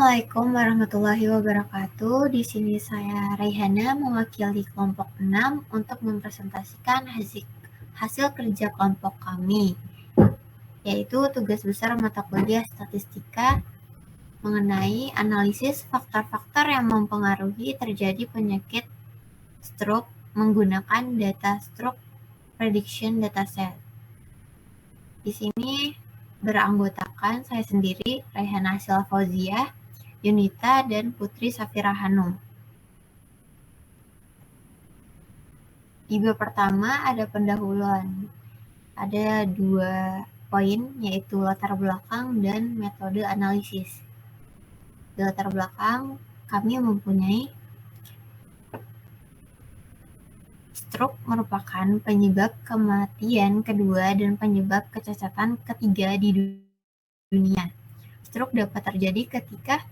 Assalamualaikum warahmatullahi wabarakatuh. Di sini saya Raihana mewakili kelompok 6 untuk mempresentasikan hasil kerja kelompok kami, yaitu tugas besar mata kuliah statistika mengenai analisis faktor-faktor yang mempengaruhi terjadi penyakit stroke menggunakan data stroke prediction dataset. Di sini beranggotakan saya sendiri, Raihana Silva Fauziah, Yunita, dan Putri Safira Hanum. Di bab pertama ada pendahuluan. Ada 2 poin, yaitu latar belakang dan metode analisis. Di latar belakang, kami mempunyai stroke merupakan penyebab kematian kedua dan penyebab kecacatan ketiga di dunia. Stroke dapat terjadi ketika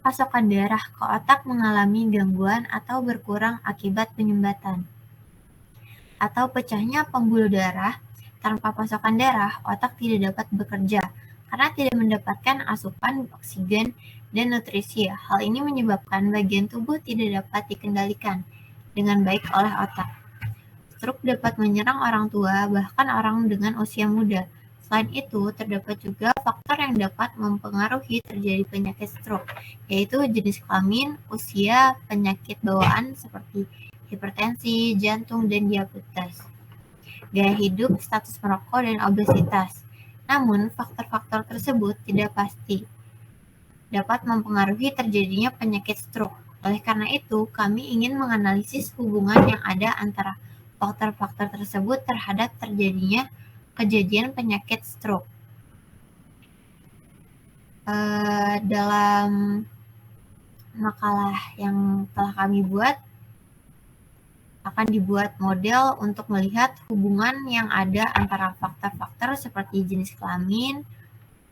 pasokan darah ke otak mengalami gangguan atau berkurang akibat penyumbatan atau pecahnya pembuluh darah. Tanpa pasokan darah, otak tidak dapat bekerja karena tidak mendapatkan asupan oksigen dan nutrisi. Hal ini menyebabkan bagian tubuh tidak dapat dikendalikan dengan baik oleh otak. Stroke dapat menyerang orang tua, bahkan orang dengan usia muda. Selain itu, terdapat juga faktor yang dapat mempengaruhi terjadi penyakit stroke, yaitu jenis kelamin, usia, penyakit bawaan seperti hipertensi, jantung, dan diabetes, gaya hidup, status merokok, dan obesitas. Namun, faktor-faktor tersebut tidak pasti dapat mempengaruhi terjadinya penyakit stroke. Oleh karena itu, kami ingin menganalisis hubungan yang ada antara faktor-faktor tersebut terhadap terjadinya kejadian penyakit stroke. Dalam makalah yang telah kami buat, akan dibuat model untuk melihat hubungan yang ada antara faktor-faktor seperti jenis kelamin,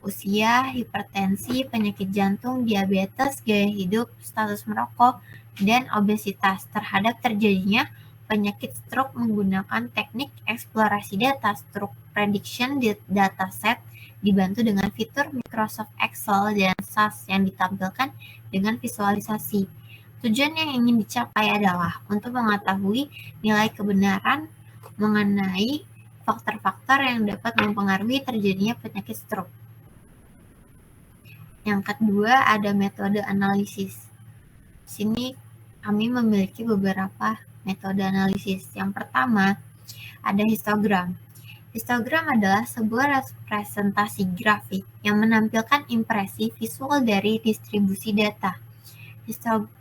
usia, hipertensi, penyakit jantung, diabetes, gaya hidup, status merokok, dan obesitas terhadap terjadinya penyakit stroke menggunakan teknik eksplorasi data stroke prediction dataset dibantu dengan fitur Microsoft Excel dan SAS yang ditampilkan dengan visualisasi. Tujuan yang ingin dicapai adalah untuk mengetahui nilai kebenaran mengenai faktor-faktor yang dapat mempengaruhi terjadinya penyakit stroke. Yang kedua ada metode analisis. Di sini kami memiliki beberapa metode analisis. Yang pertama ada histogram. Histogram adalah sebuah representasi grafik yang menampilkan impresi visual dari distribusi data.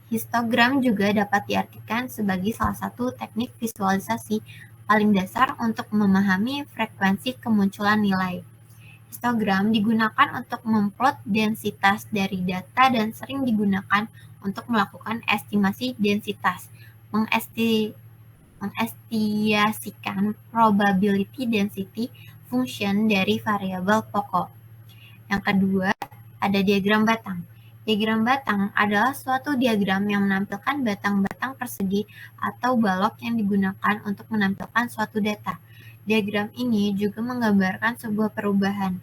Histogram juga dapat diartikan sebagai salah satu teknik visualisasi paling dasar untuk memahami frekuensi kemunculan nilai. Histogram digunakan untuk memplot densitas dari data dan sering digunakan untuk melakukan estimasi densitas, mengestimasikan probability density function dari variabel pokok. Yang kedua, ada diagram batang. Diagram batang adalah suatu diagram yang menampilkan batang-batang persegi atau balok yang digunakan untuk menampilkan suatu data. Diagram ini juga menggambarkan sebuah perubahan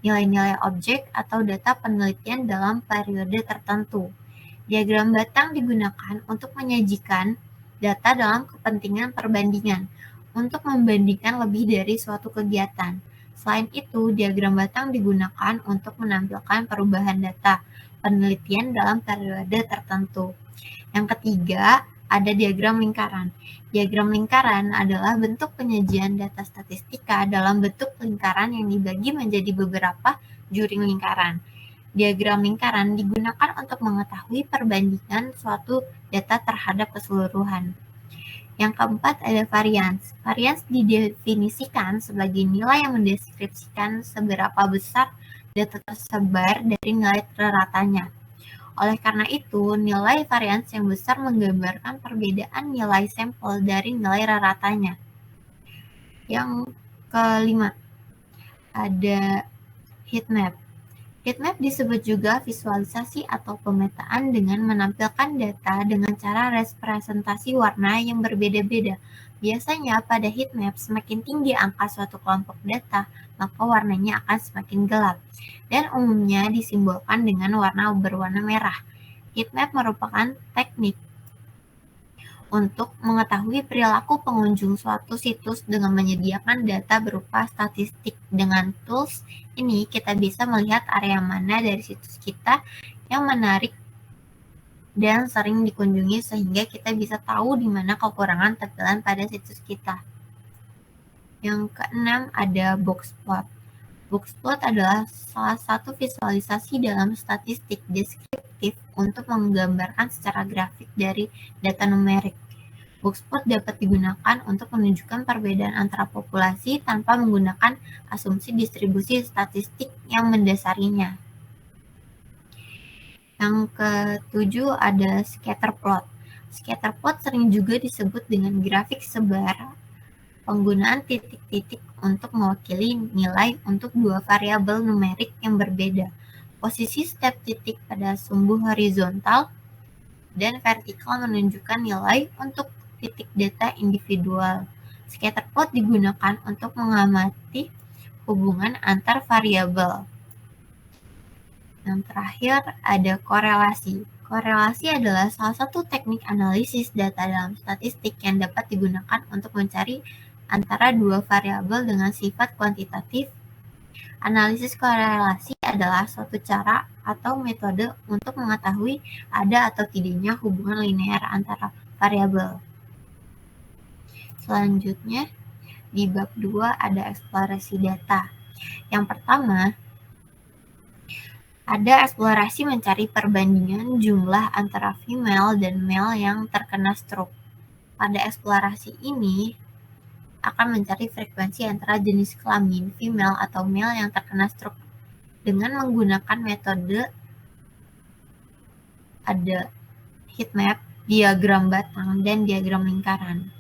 nilai-nilai objek atau data penelitian dalam periode tertentu. Diagram batang digunakan untuk menyajikan data dalam kepentingan perbandingan, untuk membandingkan lebih dari suatu kegiatan. Selain itu, diagram batang digunakan untuk menampilkan perubahan data penelitian dalam periode tertentu. Yang ketiga, ada diagram lingkaran. Diagram lingkaran adalah bentuk penyajian data statistika dalam bentuk lingkaran yang dibagi menjadi beberapa juring lingkaran. Diagram lingkaran digunakan untuk mengetahui perbandingan suatu data terhadap keseluruhan. Yang keempat ada varians. Varians didefinisikan sebagai nilai yang mendeskripsikan seberapa besar data tersebar dari nilai ratanya. Oleh karena itu, nilai varians yang besar menggambarkan perbedaan nilai sampel dari nilai ratanya. Yang kelima, ada heatmap. Heatmap disebut juga visualisasi atau pemetaan dengan menampilkan data dengan cara representasi warna yang berbeda-beda Biasanya pada heat map semakin tinggi angka suatu kelompok data, maka warnanya akan semakin gelap dan umumnya disimbolkan dengan warna berwarna merah. Heat map merupakan teknik untuk mengetahui perilaku pengunjung suatu situs dengan menyediakan data berupa statistik. Dengan tools ini kita bisa melihat area mana dari situs kita yang menarik dan sering dikunjungi sehingga kita bisa tahu di mana kekurangan tampilan pada situs kita. Yang keenam ada boxplot. Boxplot adalah salah satu visualisasi dalam statistik deskriptif untuk menggambarkan secara grafik dari data numerik. Boxplot dapat digunakan untuk menunjukkan perbedaan antara populasi tanpa menggunakan asumsi distribusi statistik yang mendasarinya. Yang ketujuh ada scatterplot. Scatterplot sering juga disebut dengan grafik sebar. Penggunaan titik-titik untuk mewakili nilai untuk dua variabel numerik yang berbeda. Posisi setiap titik pada sumbu horizontal dan vertikal menunjukkan nilai untuk titik data individual. Scatterplot digunakan untuk mengamati hubungan antar variabel. Yang terakhir ada korelasi. Korelasi adalah salah satu teknik analisis data dalam statistik yang dapat digunakan untuk mencari antara dua variabel dengan sifat kuantitatif. Analisis korelasi adalah suatu cara atau metode untuk mengetahui ada atau tidaknya hubungan linear antara variabel. Selanjutnya, di bab 2 ada eksplorasi data. Yang pertama, ada eksplorasi mencari perbandingan jumlah antara female dan male yang terkena stroke. Pada eksplorasi ini akan mencari frekuensi antara jenis kelamin female atau male yang terkena stroke dengan menggunakan metode ada heat map, diagram batang, dan diagram lingkaran.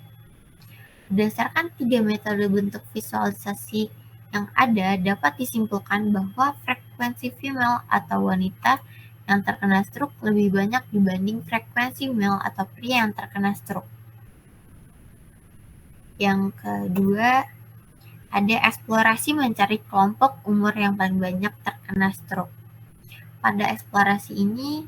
Berdasarkan 3 metode bentuk visualisasi yang ada, dapat disimpulkan bahwa frekuensi female atau wanita yang terkena stroke lebih banyak dibanding frekuensi male atau pria yang terkena stroke. Yang kedua, ada eksplorasi mencari kelompok umur yang paling banyak terkena stroke. Pada eksplorasi ini,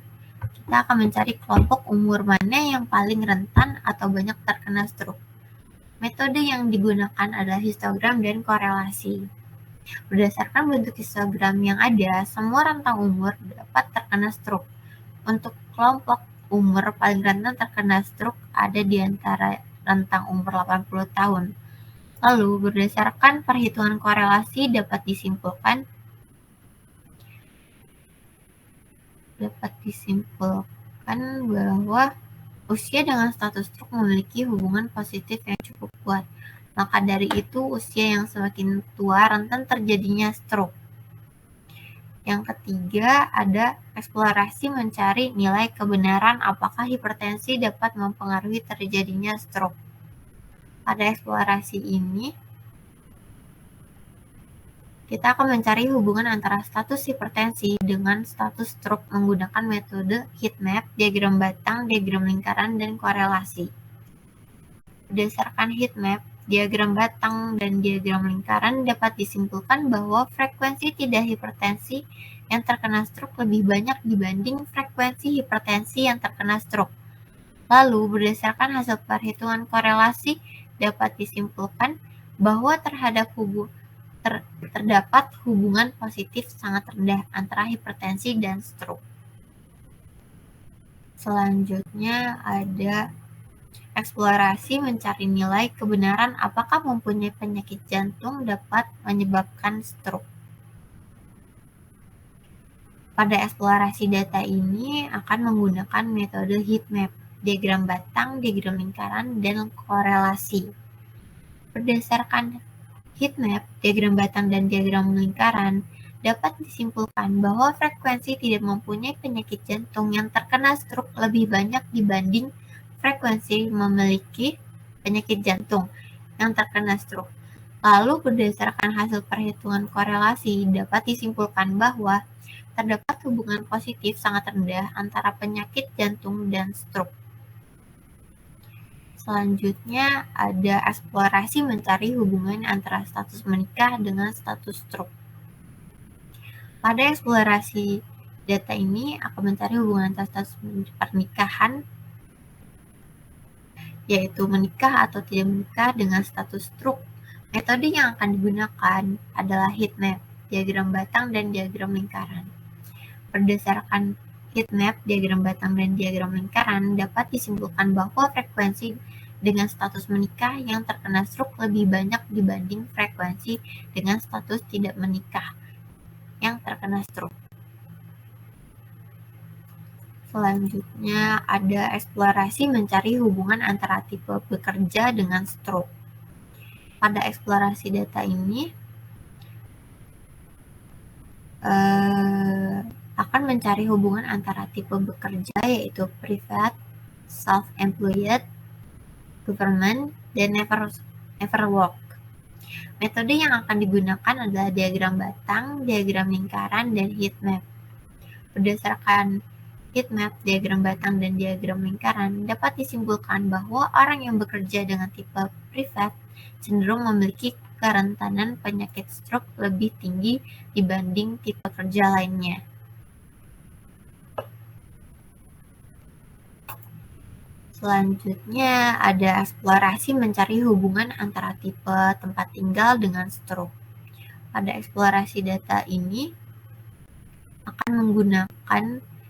kita akan mencari kelompok umur mana yang paling rentan atau banyak terkena stroke. Metode yang digunakan adalah histogram dan korelasi. Berdasarkan bentuk histogram yang ada, semua rentang umur dapat terkena stroke. Untuk kelompok umur paling rentan terkena stroke ada di antara rentang umur 80 tahun. Lalu, berdasarkan perhitungan korelasi dapat disimpulkan bahwa usia dengan status stroke memiliki hubungan positif yang cukup kuat. Maka dari itu, usia yang semakin tua rentan terjadinya stroke. Yang ketiga, ada eksplorasi mencari nilai kebenaran apakah hipertensi dapat mempengaruhi terjadinya stroke. Pada eksplorasi ini, kita akan mencari hubungan antara status hipertensi dengan status stroke menggunakan metode heat map, diagram batang, diagram lingkaran, dan korelasi. Berdasarkan heat map, diagram batang, dan diagram lingkaran dapat disimpulkan bahwa frekuensi tidak hipertensi yang terkena stroke lebih banyak dibanding frekuensi hipertensi yang terkena stroke. Lalu, berdasarkan hasil perhitungan korelasi, dapat disimpulkan bahwa terdapat hubungan positif sangat rendah antara hipertensi dan stroke. Selanjutnya ada eksplorasi mencari nilai kebenaran apakah mempunyai penyakit jantung dapat menyebabkan stroke. Pada eksplorasi data ini akan menggunakan metode heat map, diagram batang, diagram lingkaran, dan korelasi. Berdasarkan heat map, diagram batang, dan diagram lingkaran, dapat disimpulkan bahwa frekuensi tidak mempunyai penyakit jantung yang terkena stroke lebih banyak dibanding frekuensi memiliki penyakit jantung yang terkena stroke. Lalu berdasarkan hasil perhitungan korelasi, dapat disimpulkan bahwa terdapat hubungan positif sangat rendah antara penyakit jantung dan stroke. Selanjutnya ada eksplorasi mencari hubungan antara status menikah dengan status stroke. Pada eksplorasi data ini akan mencari hubungan antara status pernikahan, yaitu menikah atau tidak menikah, dengan status stroke. Metode yang akan digunakan adalah heat map, diagram batang, dan diagram lingkaran. Berdasarkan heat map, diagram batang, dan diagram lingkaran, dapat disimpulkan bahwa frekuensi dengan status menikah yang terkena stroke lebih banyak dibanding frekuensi dengan status tidak menikah yang terkena stroke. Selanjutnya ada eksplorasi mencari hubungan antara tipe bekerja dengan stroke. Pada eksplorasi data ini akan mencari hubungan antara tipe bekerja, yaitu private, self-employed, government, dan never work. Metode yang akan digunakan adalah diagram batang, diagram lingkaran, dan heat map. Berdasarkan heat map, diagram batang, dan diagram lingkaran, dapat disimpulkan bahwa orang yang bekerja dengan tipe private cenderung memiliki kerentanan penyakit stroke lebih tinggi dibanding tipe kerja lainnya. Selanjutnya ada eksplorasi mencari hubungan antara tipe tempat tinggal dengan stroke. Pada eksplorasi data ini akan menggunakan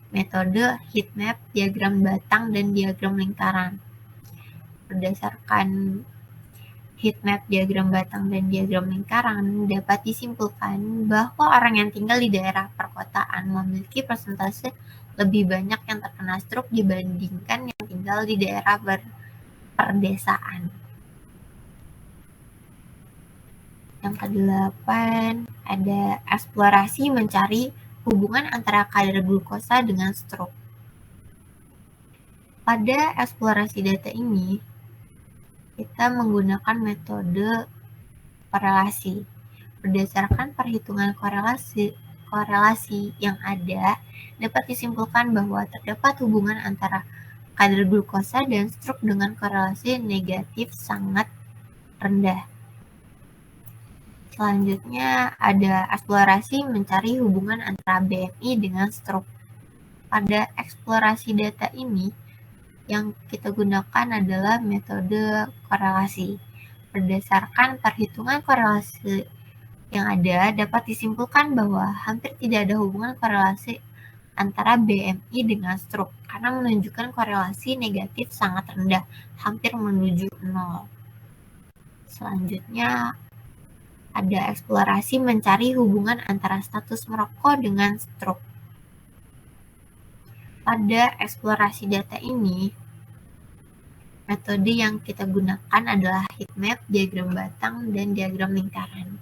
metode heat map, diagram batang, dan diagram lingkaran. Berdasarkan heat map, diagram batang, dan diagram lingkaran, dapat disimpulkan bahwa orang yang tinggal di daerah perkotaan memiliki persentase lebih banyak yang terkena stroke dibandingkan yang tinggal di daerah perdesaan. Yang ke-8 ada eksplorasi mencari hubungan antara kadar glukosa dengan stroke. Pada eksplorasi data ini, kita menggunakan metode korelasi. Berdasarkan perhitungan korelasi yang ada, dapat disimpulkan bahwa terdapat hubungan antara kadar glukosa dan stroke dengan korelasi negatif sangat rendah. Selanjutnya ada eksplorasi mencari hubungan antara BMI dengan stroke. Pada eksplorasi data ini, yang kita gunakan adalah metode korelasi. Berdasarkan perhitungan korelasi yang ada, dapat disimpulkan bahwa hampir tidak ada hubungan korelasi antara BMI dengan stroke karena menunjukkan korelasi negatif sangat rendah, hampir menuju 0. Selanjutnya ada eksplorasi mencari hubungan antara status merokok dengan stroke. Pada eksplorasi data ini, metode yang kita gunakan adalah heat map, diagram batang, dan diagram lingkaran.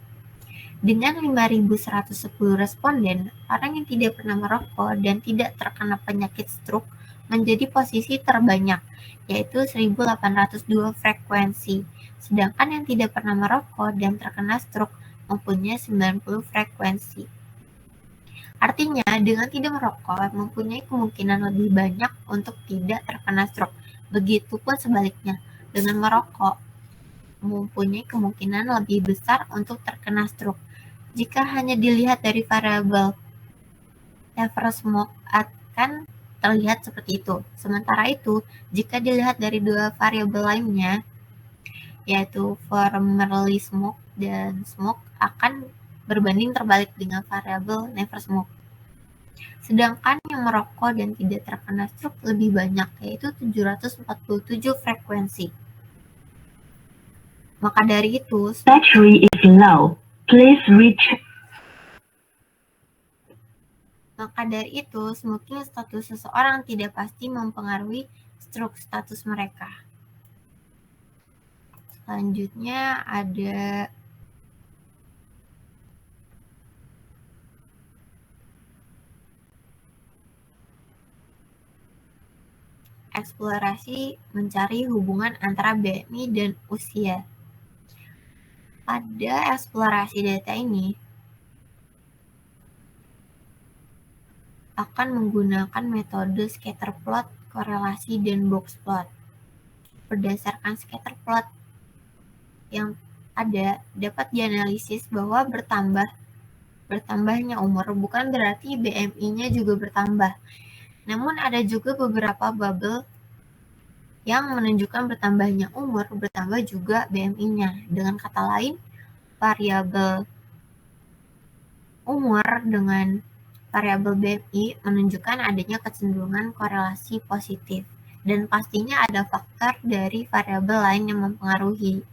Dengan 5.110 responden, orang yang tidak pernah merokok dan tidak terkena penyakit stroke menjadi posisi terbanyak, yaitu 1.802 frekuensi. Sedangkan yang tidak pernah merokok dan terkena stroke mempunyai 90 frekuensi. Artinya, dengan tidak merokok mempunyai kemungkinan lebih banyak untuk tidak terkena stroke. Begitupun sebaliknya, dengan merokok mempunyai kemungkinan lebih besar untuk terkena stroke. Jika hanya dilihat dari variabel never smoke akan terlihat seperti itu. Sementara itu, jika dilihat dari dua variabel lainnya, yaitu formerly smoke dan smoke, akan berbanding terbalik dengan variabel never smoke. Sedangkan yang merokok dan tidak terkena stroke lebih banyak, yaitu 747 frekuensi. Maka dari itu, battery is low. Please reach. Smoking status seseorang tidak pasti mempengaruhi stroke status mereka. Selanjutnya ada eksplorasi mencari hubungan antara BMI dan usia. Pada eksplorasi data ini akan menggunakan metode scatter plot, korelasi, dan box plot. berdasarkan scatter plot yang ada, dapat dianalisis bahwa bertambahnya umur bukan berarti BMI-nya juga bertambah. Namun ada juga beberapa bubble yang menunjukkan bertambahnya umur bertambah juga BMI-nya. Dengan kata lain, variabel umur dengan variabel BMI menunjukkan adanya kecenderungan korelasi positif. Dan pastinya ada faktor dari variabel lain yang mempengaruhi.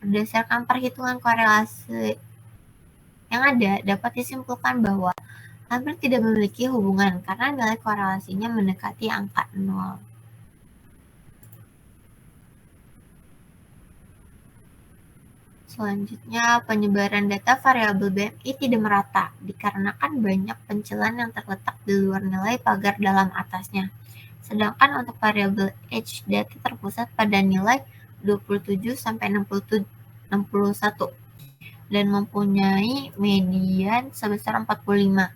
Berdasarkan perhitungan korelasi yang ada, dapat disimpulkan bahwa hampir tidak memiliki hubungan karena nilai korelasinya mendekati angka 0. Selanjutnya, penyebaran data variabel BMI tidak merata dikarenakan banyak pencilan yang terletak di luar nilai pagar dalam atasnya. Sedangkan untuk variabel age, data terpusat pada nilai 27 sampai 61 dan mempunyai median sebesar 45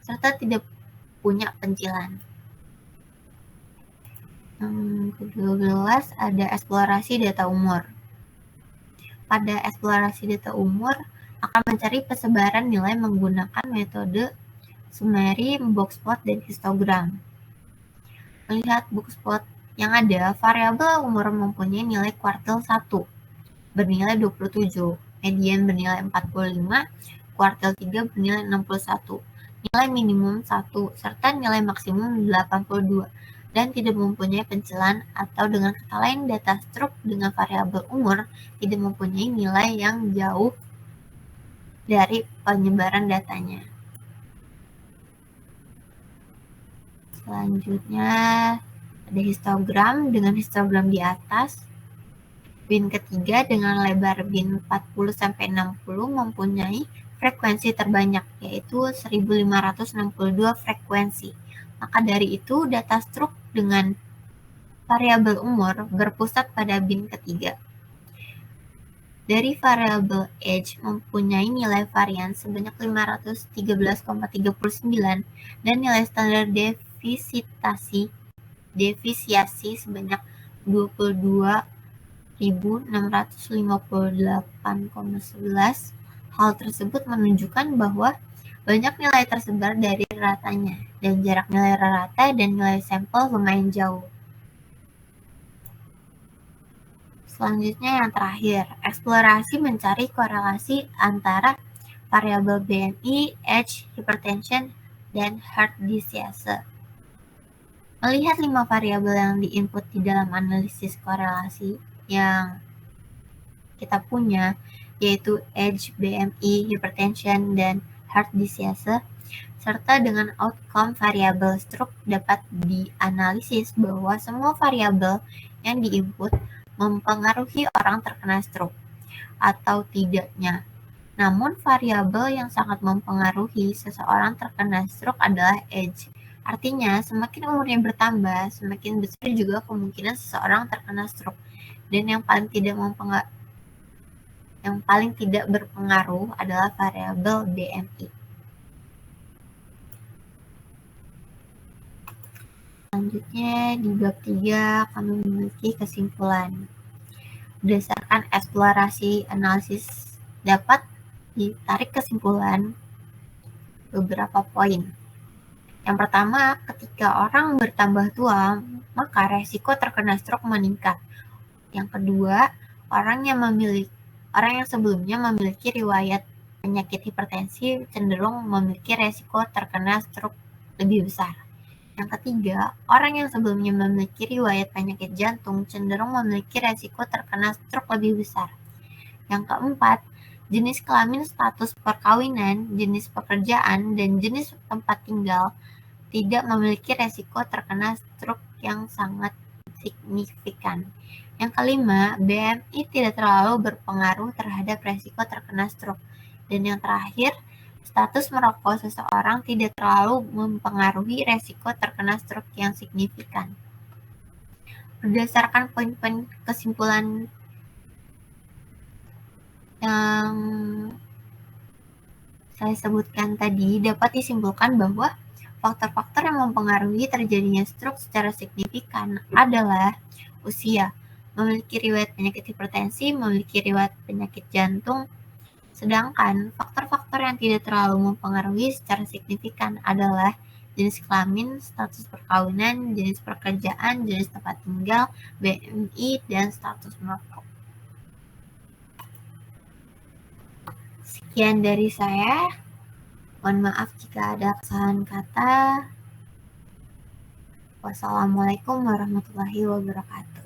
serta tidak punya pencilan. Yang ke-12 ada eksplorasi data umur. Pada eksplorasi data umur akan mencari persebaran nilai menggunakan metode summary, boxplot, dan histogram. Melihat boxplot yang ada, variabel umur mempunyai nilai kuartil 1 bernilai 27, median bernilai 45, kuartil 3 bernilai 61, nilai minimum 1, serta nilai maksimum 82, dan tidak mempunyai pencilan, atau dengan kata lain data struk dengan variabel umur tidak mempunyai nilai yang jauh dari penyebaran datanya. Selanjutnya ada histogram. Dengan histogram di atas, bin ketiga dengan lebar bin 40-60 mempunyai frekuensi terbanyak, yaitu 1562 frekuensi. Maka dari itu, data struk dengan variabel umur berpusat pada bin ketiga. Dari variabel age mempunyai nilai varian sebanyak 513,39 dan nilai standar defisiasi sebanyak 22.658,11. Hal tersebut menunjukkan bahwa banyak nilai tersebar dari ratanya, dan jarak nilai rata dan nilai sampel lumayan jauh. Selanjutnya yang terakhir, eksplorasi mencari korelasi antara variabel BMI, age, hypertension, dan heart disease. Melihat 5 variabel yang diinput di dalam analisis korelasi yang kita punya, yaitu age, BMI, hypertension, dan heart disease, serta dengan outcome variabel struk, dapat dianalisis bahwa semua variabel yang diinput mempengaruhi orang terkena stroke atau tidaknya. Namun variabel yang sangat mempengaruhi seseorang terkena stroke adalah age. Artinya, semakin umurnya bertambah, semakin besar juga kemungkinan seseorang terkena stroke. Dan yang paling tidak berpengaruh adalah variabel BMI. Selanjutnya, di bab 3 kami memiliki kesimpulan. Berdasarkan eksplorasi analisis dapat ditarik kesimpulan beberapa poin. Yang pertama, ketika orang bertambah tua, maka resiko terkena stroke meningkat. Yang kedua, orang yang sebelumnya memiliki riwayat penyakit hipertensi cenderung memiliki resiko terkena stroke lebih besar. Yang ketiga, orang yang sebelumnya memiliki riwayat penyakit jantung cenderung memiliki resiko terkena stroke lebih besar. Yang keempat, jenis kelamin, status perkawinan, jenis pekerjaan, dan jenis tempat tinggal tidak memiliki resiko terkena stroke yang sangat signifikan. Yang kelima, BMI tidak terlalu berpengaruh terhadap resiko terkena stroke. Dan yang terakhir, status merokok seseorang tidak terlalu mempengaruhi resiko terkena stroke yang signifikan. Berdasarkan poin-poin kesimpulan yang saya sebutkan tadi, dapat disimpulkan bahwa faktor-faktor yang mempengaruhi terjadinya stroke secara signifikan adalah usia, memiliki riwayat penyakit hipertensi, memiliki riwayat penyakit jantung. Sedangkan faktor-faktor yang tidak terlalu mempengaruhi secara signifikan adalah jenis kelamin, status perkawinan, jenis pekerjaan, jenis tempat tinggal, BMI, dan status merokok. Sekian dari saya. Mohon maaf jika ada kesalahan kata. Wassalamualaikum warahmatullahi wabarakatuh.